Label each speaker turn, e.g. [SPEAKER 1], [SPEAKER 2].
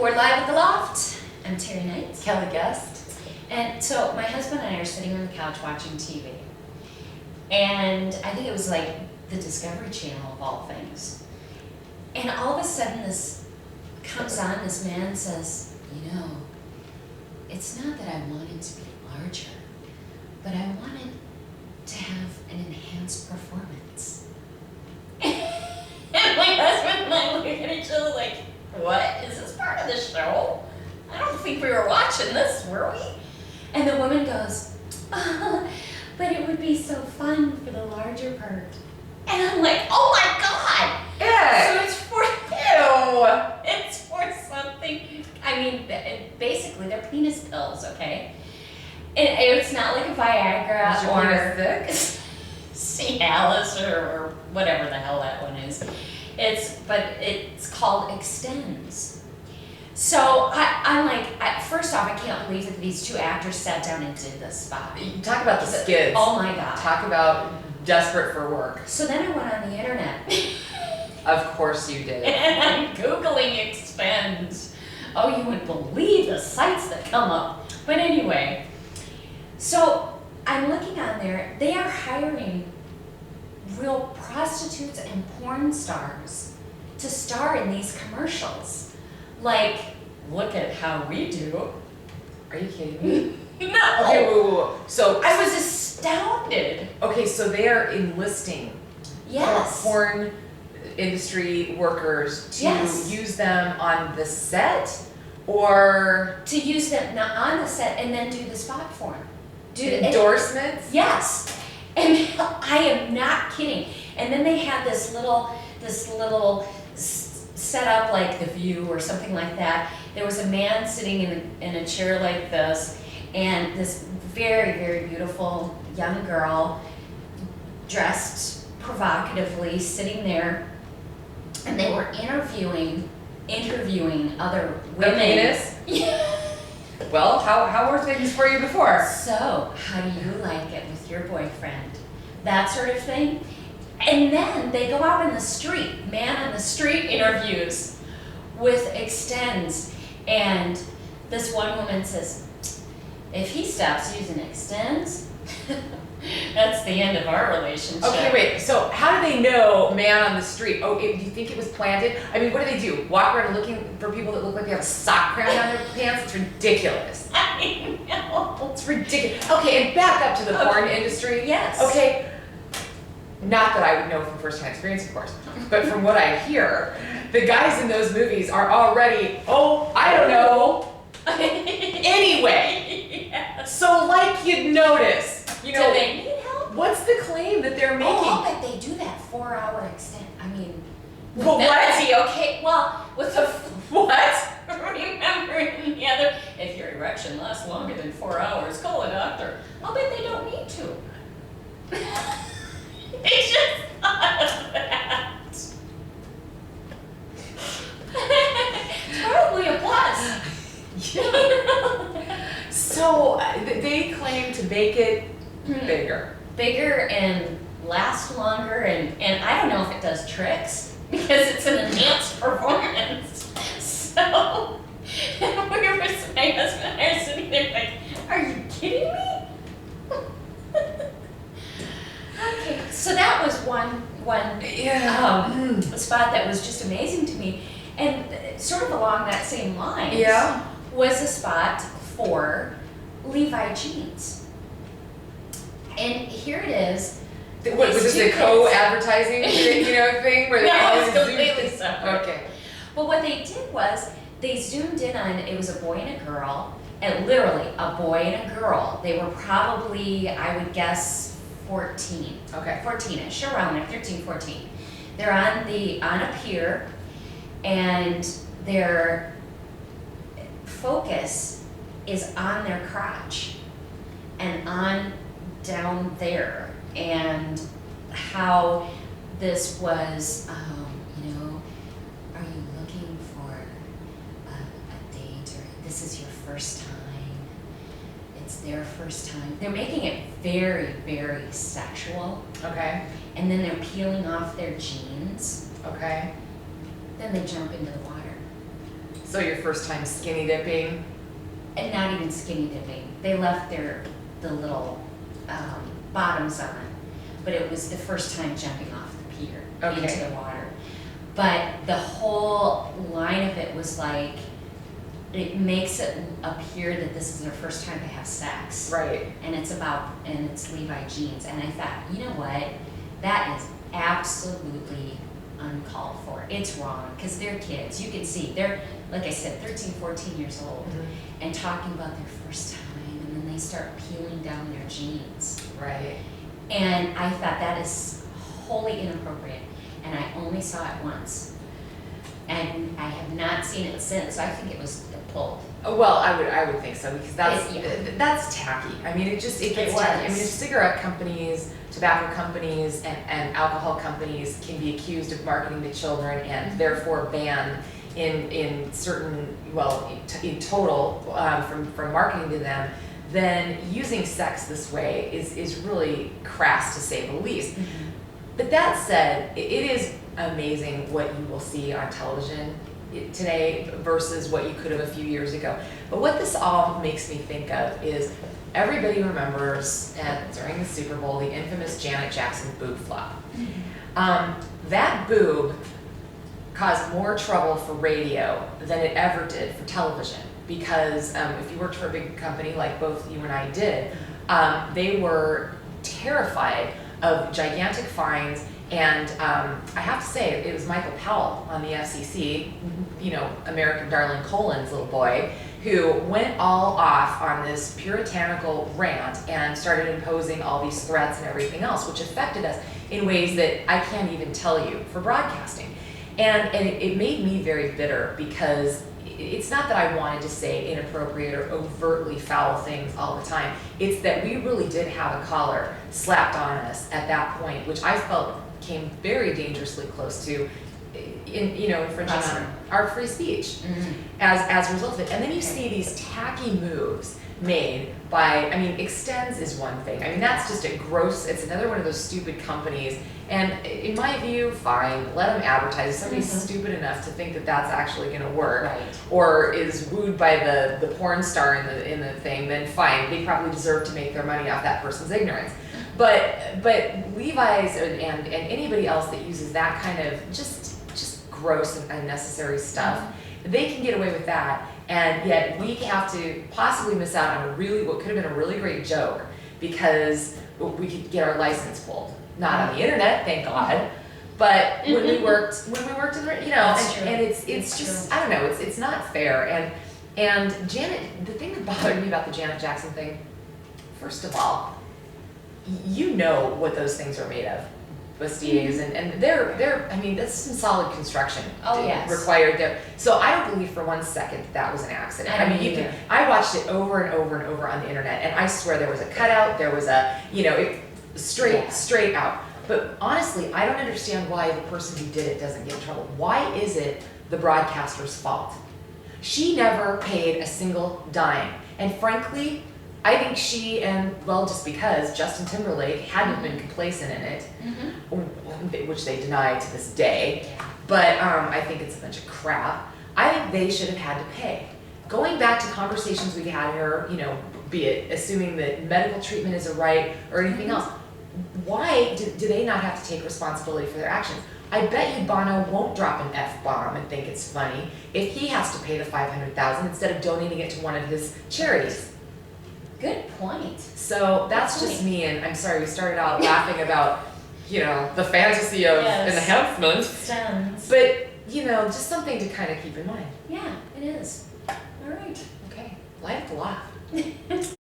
[SPEAKER 1] We're live at the Loft. I'm Terry Knight.
[SPEAKER 2] Kelly Guest.
[SPEAKER 1] And so my husband and I are sitting on the couch watching TV. And I think it was like the Discovery Channel of all things. And all of a sudden this comes on, this man says, you know, it's not that I wanted to be larger, but I wanted to have an enhanced performance. And my husband and I look at each other like, what? Is this part of the show? I don't think we were watching this, were we? And the woman goes, but it would be so fun for the larger part. And I'm like, oh my God!
[SPEAKER 2] Yeah.
[SPEAKER 1] So it's for
[SPEAKER 2] Ew.
[SPEAKER 1] It's for something. I mean, basically, they're penis pills, okay? And it's not like a Viagra
[SPEAKER 2] Is your
[SPEAKER 1] or
[SPEAKER 2] penis thick?
[SPEAKER 1] Cialis or whatever the hell that one is. But it's called Extends. So I'm like, first off, I can't believe that these two actors sat down and did this spot.
[SPEAKER 2] You talk about the skids.
[SPEAKER 1] Oh my God.
[SPEAKER 2] Talk about desperate for work.
[SPEAKER 1] So then I went on the internet.
[SPEAKER 2] Of course you did.
[SPEAKER 1] And I'm Googling Extends. Oh, you wouldn't believe the sites that come up. But anyway, so I'm looking on there. They are hiring real prostitutes and porn stars to star in these commercials. Like, look at how we do.
[SPEAKER 2] Are you kidding me?
[SPEAKER 1] No.
[SPEAKER 2] Okay, whoa. So
[SPEAKER 1] I was astounded.
[SPEAKER 2] okay, so they are enlisting
[SPEAKER 1] Yes.
[SPEAKER 2] porn industry workers to
[SPEAKER 1] Yes.
[SPEAKER 2] use them on the set, or
[SPEAKER 1] To use them not on the set and then do the spot for them. Do the
[SPEAKER 2] endorsements?
[SPEAKER 1] Yes, and I am not kidding. And then they had this little set up like The View or something like that. There was a man sitting in a chair like this, and this very, very beautiful young girl, dressed provocatively, sitting there, and they were interviewing other women.
[SPEAKER 2] A penis?
[SPEAKER 1] Yeah.
[SPEAKER 2] Well, how were things for you before?
[SPEAKER 1] So, how do you like it with your boyfriend? That sort of thing. And then they go out in the street, man on the street interviews with Extends. And this one woman says, if he stops using Extends, that's the end of our relationship.
[SPEAKER 2] Okay, wait, so how do they know man on the street? Oh, do you think it was planted? I mean, what do? Walk around looking for people that look like they have a sock crown on their pants? It's ridiculous.
[SPEAKER 1] I know.
[SPEAKER 2] It's ridiculous. Okay, and back up to the porn industry.
[SPEAKER 1] Yes.
[SPEAKER 2] Okay, not that I would know from first-hand experience, of course, but from what I hear, the guys in those movies are already, I don't know, anyway.
[SPEAKER 1] Yes.
[SPEAKER 2] So like you'd notice. You know,
[SPEAKER 1] Do they need help?
[SPEAKER 2] what's the claim that they're making?
[SPEAKER 1] Oh, I'll bet they do that 4-hour extent. I mean,
[SPEAKER 2] Well,
[SPEAKER 1] with
[SPEAKER 2] what?
[SPEAKER 1] Betsy, okay, well, with the
[SPEAKER 2] What?
[SPEAKER 1] remember in the other, if your erection lasts longer than 4 hours, call a doctor. I'll bet they don't need to. They just thought of that. It's probably a plus.
[SPEAKER 2] So they claim to make it bigger.
[SPEAKER 1] Bigger and last longer, and I don't know if it does tricks because it's an enhanced performance. So my husband and I are sitting there like, are you kidding me? Okay, so that was one spot that was just amazing to me, and sort of along that same line.
[SPEAKER 2] Yeah.
[SPEAKER 1] Was a spot for Levi jeans. And here it is.
[SPEAKER 2] What was this,
[SPEAKER 1] These two
[SPEAKER 2] a
[SPEAKER 1] kids-
[SPEAKER 2] co-advertising thing where they
[SPEAKER 1] No,
[SPEAKER 2] always
[SPEAKER 1] it's completely separate.
[SPEAKER 2] Okay.
[SPEAKER 1] But what they did was they zoomed in on, it was a boy and a girl, and literally a boy and a girl. They were probably, I would guess, 14.
[SPEAKER 2] Okay.
[SPEAKER 1] 14-ish, around there, 13, 14. They're on a pier, and their focus is on their crotch and on down there, and how this was, are you looking for a date, or this is your first time? It's their first time. They're making it very, very sexual,
[SPEAKER 2] Okay.
[SPEAKER 1] and then they're peeling off their jeans.
[SPEAKER 2] Okay.
[SPEAKER 1] Then they jump into the water.
[SPEAKER 2] So your first time skinny dipping?
[SPEAKER 1] And not even skinny dipping. They left the little bottoms on, but it was the first time jumping off the pier into the water. But the whole line of it was like, it makes it appear that this is their first time to have sex.
[SPEAKER 2] Right.
[SPEAKER 1] And it's Levi jeans. And I thought, you know what? That is absolutely uncalled for. It's wrong, because they're kids. You can see, they're, like I said, 13, 14 years old, and talking about their first time, and then they start peeling down their jeans.
[SPEAKER 2] Right.
[SPEAKER 1] And I thought that is wholly inappropriate. And I only saw it once. And I have not seen it since. I think it was pulled.
[SPEAKER 2] Well, I would think so, because that's tacky. I mean, it gets tacky. I mean, if cigarette companies, tobacco companies, and alcohol companies can be accused of marketing to children and therefore banned in certain, in total from marketing to them, then using sex this way is really crass, to say the least. But that said, it is amazing what you will see on television today versus what you could have a few years ago. But what this all makes me think of is, everybody remembers during the Super Bowl the infamous Janet Jackson boob flop. That boob caused more trouble for radio than it ever did for television, because if you worked for a big company like both you and I did, they were terrified of gigantic fines. And I have to say, it was Michael Powell on the FCC, American Darling Colin's little boy, who went all off on this puritanical rant and started imposing all these threats and everything else, which affected us in ways that I can't even tell you for broadcasting. And it made me very bitter, because it's not that I wanted to say inappropriate or overtly foul things all the time. It's that we really did have a collar slapped on us at that point, which I felt came very dangerously close to infringing on our free speech as a result of it. And then you see these tacky moves made by, Extends is one thing. That's just it's another one of those stupid companies. And in my view, fine, let them advertise. If somebody's stupid enough to think that that's actually going to work, or is wooed by the porn star in the thing, then fine, they probably deserve to make their money off that person's ignorance. But Levi's and anybody else that uses that kind of just gross and unnecessary stuff, they can get away with that, and yet we have to possibly miss out on what could have been a really great joke, because we could get our license pulled. Not on the internet, thank God, but when we worked in and it's just, I don't know, it's not fair. And Janet, the thing that bothered me about the Janet Jackson thing, first of all, you know what those things are made of, bustiers, and they're that's some solid construction required there. So I don't believe for one second that was an accident. I watched it over and over and over on the internet, and I swear there was a cutout, there was a, straight out. But honestly, I don't understand why the person who did it doesn't get in trouble. Why is it the broadcaster's fault? She never paid a single dime, and frankly, I think she just because Justin Timberlake hadn't been complacent in it, which they deny to this day, but I think it's a bunch of crap. I think they should have had to pay. Going back to conversations we had here, be it assuming that medical treatment is a right or anything else, why do they not have to take responsibility for their actions? I bet you Bono won't drop an F-bomb and think it's funny if he has to pay the $500,000 instead of donating it to one of his charities.
[SPEAKER 1] Good point.
[SPEAKER 2] So that's just me, and I'm sorry, we started out laughing about, the fantasy of enhancement.
[SPEAKER 1] Stems.
[SPEAKER 2] But, just something to kind of keep in mind.
[SPEAKER 1] Yeah, it is. All right.
[SPEAKER 2] Okay, light up the laugh.